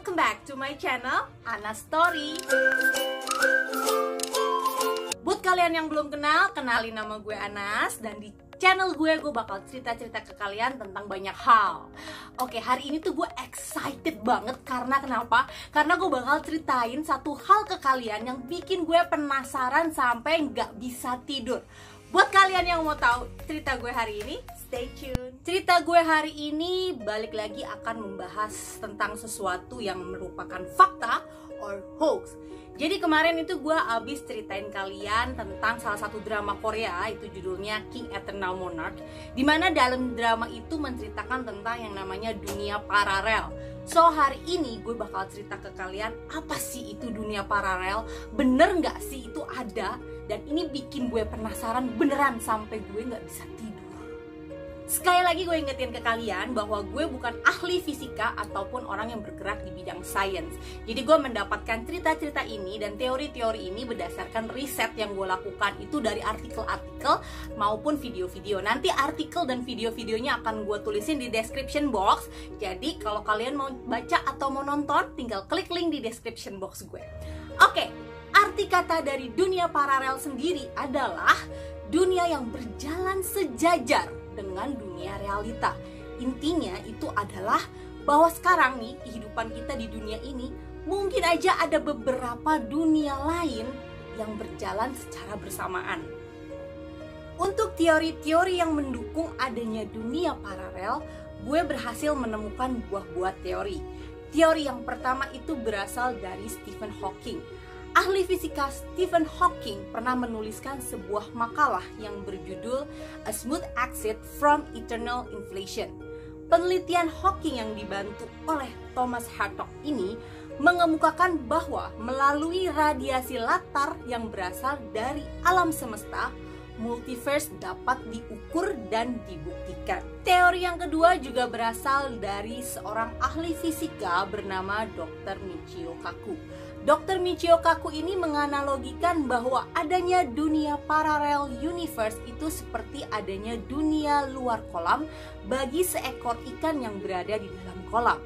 Welcome back to my channel, Ana Story. Buat kalian yang belum kenal, kenalin nama gue Anas. Dan di channel gue bakal cerita-cerita ke kalian tentang banyak hal. Oke, hari ini tuh gue excited banget. Karena kenapa? Karena gue bakal ceritain satu hal ke kalian yang bikin gue penasaran sampai nggak bisa tidur. Buat kalian yang mau tahu cerita gue hari ini, stay tune. Cerita gue hari ini balik lagi akan membahas tentang sesuatu yang merupakan fakta or hoax. Jadi kemarin itu gue abis ceritain kalian tentang salah satu drama Korea, itu judulnya King Eternal Monarch, dimana dalam drama itu menceritakan tentang yang namanya dunia paralel. So hari ini gue bakal cerita ke kalian apa sih itu dunia paralel, bener nggak sih itu ada, dan ini bikin gue penasaran beneran sampai gue nggak bisa tidur. Sekali lagi gue ingetin ke kalian bahwa gue bukan ahli fisika ataupun orang yang bergerak di bidang sains. Jadi gue mendapatkan cerita-cerita ini dan teori-teori ini berdasarkan riset yang gue lakukan itu dari artikel-artikel maupun video-video. Nanti artikel dan video-videonya akan gue tulisin di description box. Jadi kalau kalian mau baca atau mau nonton, tinggal klik link di description box gue. Oke, arti kata dari dunia paralel sendiri adalah dunia yang berjalan sejajar dengan dunia realita. Intinya itu adalah bahwa sekarang nih kehidupan kita di dunia ini mungkin aja ada beberapa dunia lain yang berjalan secara bersamaan. Untuk teori-teori yang mendukung adanya dunia paralel, gue berhasil menemukan buah-buah teori. Teori yang pertama itu berasal dari Stephen Hawking. Ahli fisika Stephen Hawking pernah menuliskan sebuah makalah yang berjudul A Smooth Exit from Eternal Inflation. Penelitian Hawking yang dibantu oleh Thomas Hartog ini mengemukakan bahwa melalui radiasi latar yang berasal dari alam semesta, multiverse dapat diukur dan dibuktikan. Teori yang kedua juga berasal dari seorang ahli fisika bernama Dr. Michio Kaku. Dr. Michio Kaku ini menganalogikan bahwa adanya dunia paralel universe itu seperti adanya dunia luar kolam bagi seekor ikan yang berada di dalam kolam.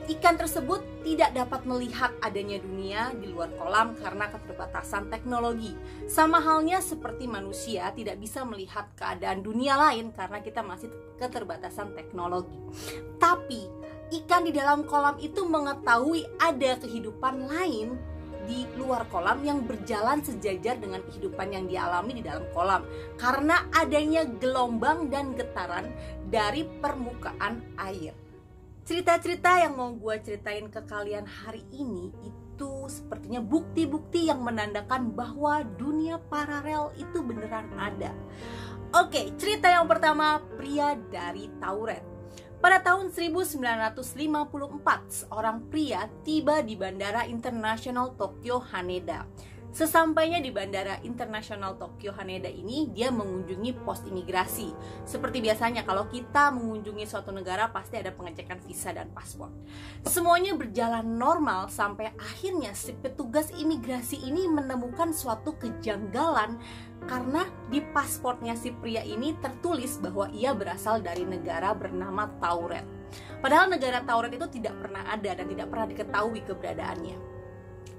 Ikan tersebut tidak dapat melihat adanya dunia di luar kolam karena keterbatasan teknologi. Sama halnya seperti manusia tidak bisa melihat keadaan dunia lain karena kita masih keterbatasan teknologi. Tapi ikan di dalam kolam itu mengetahui ada kehidupan lain di luar kolam yang berjalan sejajar dengan kehidupan yang dialami di dalam kolam karena adanya gelombang dan getaran dari permukaan air. Cerita-cerita yang mau gue ceritain ke kalian hari ini itu sepertinya bukti-bukti yang menandakan bahwa dunia paralel itu beneran ada. Oke, cerita yang pertama, pria dari Tauret. Pada tahun 1954, seorang pria tiba di Bandara Internasional Tokyo Haneda. Sesampainya di Bandara Internasional Tokyo Haneda ini, dia mengunjungi pos imigrasi. Seperti biasanya kalau kita mengunjungi suatu negara pasti ada pengecekan visa dan paspor. Semuanya berjalan normal sampai akhirnya si petugas imigrasi ini menemukan suatu kejanggalan karena di paspornya si pria ini tertulis bahwa ia berasal dari negara bernama Tauret. Padahal negara Tauret itu tidak pernah ada dan tidak pernah diketahui keberadaannya.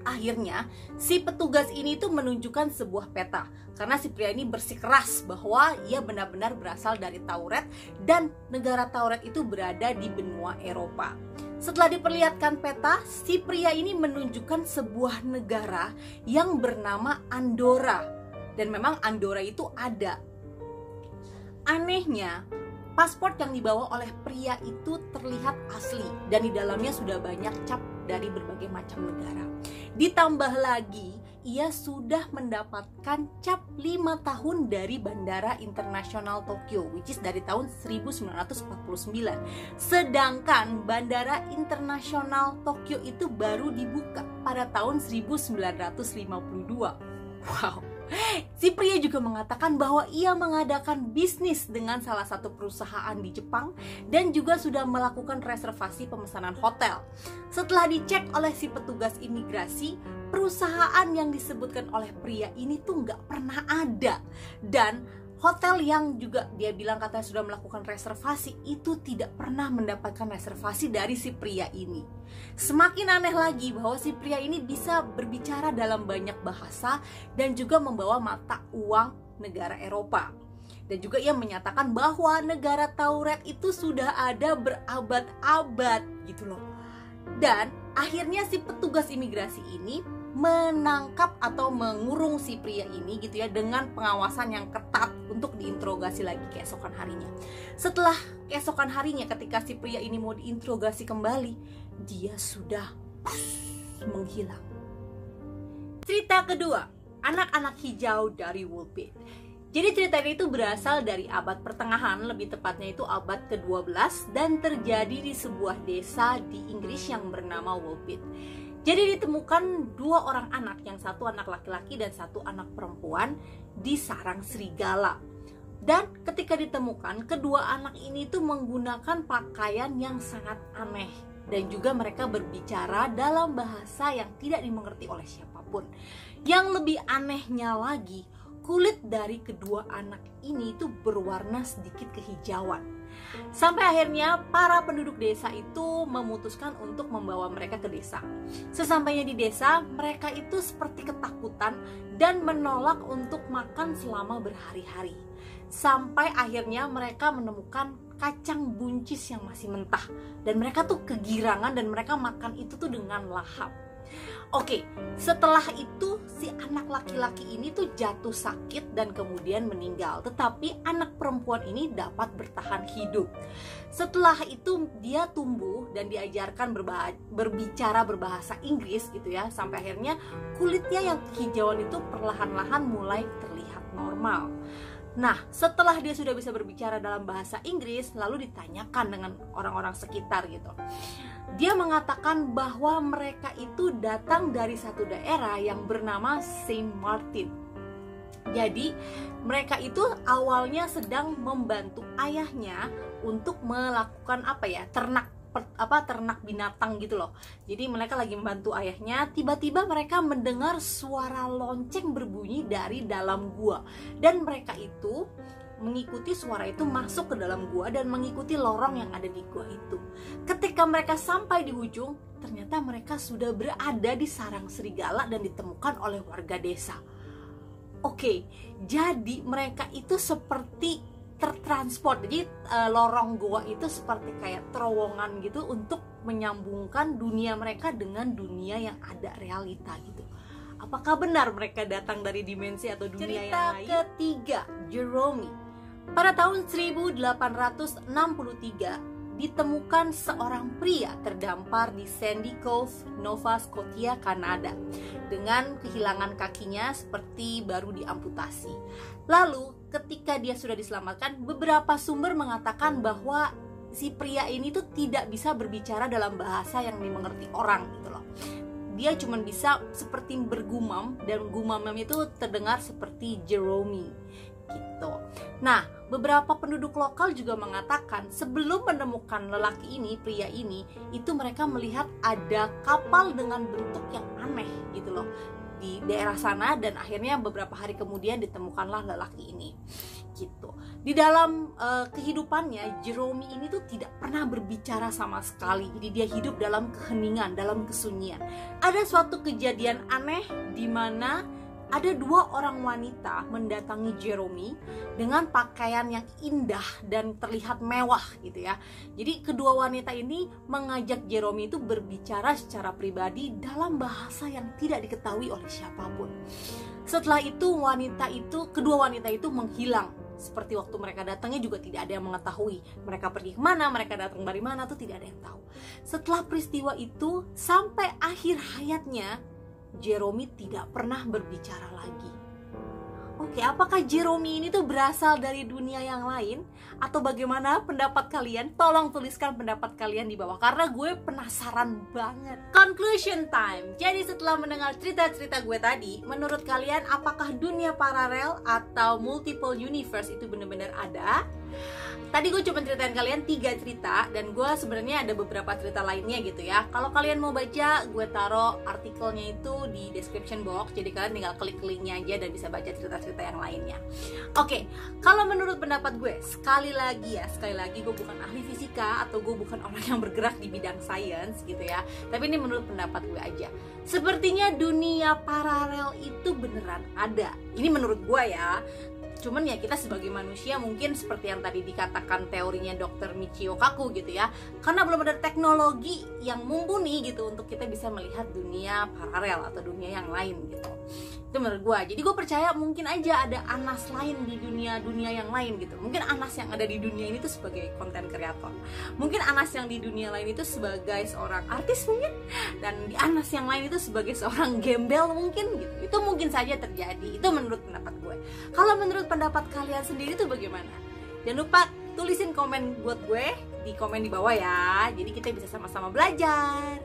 Akhirnya si petugas ini tuh menunjukkan sebuah peta karena si pria ini bersikeras bahwa ia benar-benar berasal dari Tauret dan negara Tauret itu berada di benua Eropa. Setelah diperlihatkan peta, si pria ini menunjukkan sebuah negara yang bernama Andorra, dan memang Andorra itu ada. Anehnya, paspor yang dibawa oleh pria itu terlihat asli dan di dalamnya sudah banyak cap dari berbagai macam negara. Ditambah lagi, ia sudah mendapatkan cap 5 tahun dari Bandara Internasional Tokyo, which is dari tahun 1949. Sedangkan Bandara Internasional Tokyo itu baru dibuka pada tahun 1952. Wow. Si pria juga mengatakan bahwa ia mengadakan bisnis dengan salah satu perusahaan di Jepang dan juga sudah melakukan reservasi pemesanan hotel. Setelah dicek oleh si petugas imigrasi, perusahaan yang disebutkan oleh pria ini tuh nggak pernah ada. Dan Hotel yang juga dia bilang katanya sudah melakukan reservasi itu tidak pernah mendapatkan reservasi dari si pria ini. Semakin aneh lagi bahwa si pria ini bisa berbicara dalam banyak bahasa dan juga membawa mata uang negara Eropa. Dan juga ia menyatakan bahwa negara Tauret itu sudah ada berabad-abad gitu loh. Dan akhirnya si petugas imigrasi ini menangkap atau mengurung si pria ini gitu ya, dengan pengawasan yang ketat untuk diinterogasi lagi keesokan harinya. Setelah keesokan harinya ketika si pria ini mau diinterogasi kembali, dia sudah menghilang. Cerita kedua, anak-anak hijau dari Woolpit. Jadi cerita ini itu berasal dari abad pertengahan, lebih tepatnya itu abad ke-12, dan terjadi di sebuah desa di Inggris yang bernama Woolpit. Jadi ditemukan dua orang anak, yang satu anak laki-laki dan satu anak perempuan di sarang serigala. Dan ketika ditemukan, kedua anak ini tuh menggunakan pakaian yang sangat aneh. Dan juga mereka berbicara dalam bahasa yang tidak dimengerti oleh siapapun. Yang lebih anehnya lagi, kulit dari kedua anak ini tuh berwarna sedikit kehijauan. Sampai akhirnya para penduduk desa itu memutuskan untuk membawa mereka ke desa. Sesampainya di desa, mereka itu seperti ketakutan dan menolak untuk makan selama berhari-hari. Sampai akhirnya mereka menemukan kacang buncis yang masih mentah. Dan mereka tuh kegirangan dan mereka makan itu tuh dengan lahap. Oke, setelah itu si anak laki-laki ini tuh jatuh sakit dan kemudian meninggal. Tetapi anak perempuan ini dapat bertahan hidup. Setelah itu dia tumbuh dan diajarkan berbicara berbahasa Inggris gitu ya. Sampai akhirnya kulitnya yang hijauan itu perlahan-lahan mulai terlihat normal. Nah, setelah dia sudah bisa berbicara dalam bahasa Inggris, lalu ditanyakan dengan orang-orang sekitar gitu. Dia mengatakan bahwa mereka itu datang dari satu daerah yang bernama Saint Martin. Jadi, mereka itu awalnya sedang membantu ayahnya untuk melakukan ternak binatang gitu loh. Jadi mereka lagi membantu ayahnya, tiba-tiba mereka mendengar suara lonceng berbunyi dari dalam gua. Dan mereka itu mengikuti suara itu masuk ke dalam gua dan mengikuti lorong yang ada di gua itu. Ketika mereka sampai di ujung, ternyata mereka sudah berada di sarang serigala dan ditemukan oleh warga desa. Oke, jadi mereka itu seperti tertransport. Jadi lorong goa itu seperti kayak terowongan gitu untuk menyambungkan dunia mereka dengan dunia yang ada realita gitu. Apakah benar mereka datang dari dimensi atau dunia yang lain? Cerita ketiga, Jerome. Pada tahun 1863 ditemukan seorang pria terdampar di Sandy Cove, Nova Scotia, Kanada, dengan kehilangan kakinya seperti baru diamputasi. Lalu ketika dia sudah diselamatkan, beberapa sumber mengatakan bahwa si pria ini tuh tidak bisa berbicara dalam bahasa yang dimengerti orang gitu loh. Dia cuma bisa seperti bergumam, dan gumamnya itu terdengar seperti Jerome gitu. Nah, beberapa penduduk lokal juga mengatakan sebelum menemukan lelaki ini, pria ini, itu mereka melihat ada kapal dengan bentuk yang aneh gitu loh di daerah sana, dan akhirnya beberapa hari kemudian ditemukanlah lelaki ini gitu. Di dalam kehidupannya, Jerome ini tuh tidak pernah berbicara sama sekali. Jadi dia hidup dalam keheningan, dalam kesunyian. Ada suatu kejadian aneh di mana ada dua orang wanita mendatangi Jerome dengan pakaian yang indah dan terlihat mewah gitu ya. Jadi kedua wanita ini mengajak Jerome itu berbicara secara pribadi dalam bahasa yang tidak diketahui oleh siapapun. Setelah itu kedua wanita itu menghilang. Seperti waktu mereka datangnya juga tidak ada yang mengetahui mereka pergi kemana, mereka datang dari mana tuh tidak ada yang tahu. Setelah peristiwa itu sampai akhir hayatnya, Jerome tidak pernah berbicara lagi. Oke, apakah Jerome ini tuh berasal dari dunia yang lain? Atau bagaimana pendapat kalian? Tolong tuliskan pendapat kalian di bawah, karena gue penasaran banget. Conclusion time. Jadi setelah mendengar cerita-cerita gue tadi, menurut kalian apakah dunia paralel atau multiple universe itu benar-benar ada? Tadi gue cuma ceritain kalian 3 cerita, dan gue sebenarnya ada beberapa cerita lainnya gitu ya. Kalau kalian mau baca, gue taruh artikelnya itu di description box, jadi kalian tinggal klik linknya aja dan bisa baca cerita-cerita yang lainnya. Oke, kalau menurut pendapat gue, sekali lagi gue bukan ahli fisika atau gue bukan orang yang bergerak di bidang sains gitu ya, tapi ini menurut pendapat gue aja. Sepertinya dunia paralel itu beneran ada. Ini menurut gue ya. Cuman ya kita sebagai manusia mungkin seperti yang tadi dikatakan teorinya Dr. Michio Kaku gitu ya, karena belum ada teknologi yang mumpuni gitu untuk kita bisa melihat dunia paralel atau dunia yang lain gitu. Itu menurut gue. Jadi gue percaya mungkin aja ada Anas lain di dunia yang lain gitu. Mungkin Anas yang ada di dunia ini tuh sebagai konten kreator, mungkin Anas yang di dunia lain itu sebagai seorang artis mungkin, dan di Anas yang lain itu sebagai seorang gembel mungkin gitu. Itu mungkin saja terjadi. Itu menurut pendapat gue. Kalau menurut pendapat kalian sendiri tuh bagaimana? Jangan lupa tulisin komen buat gue di komen di bawah ya. Jadi kita bisa sama-sama belajar.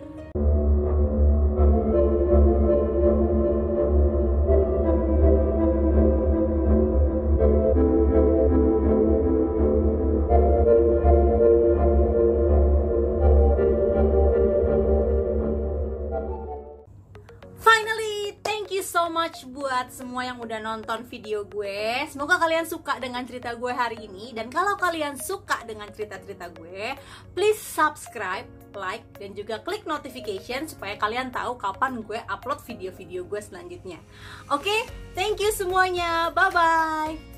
So much buat semua yang udah nonton video gue. Semoga kalian suka dengan cerita gue hari ini. Dan kalau kalian suka dengan cerita-cerita gue, please subscribe, like, dan juga klik notification supaya kalian tahu kapan gue upload video-video gue selanjutnya. Oke, thank you semuanya. Bye-bye.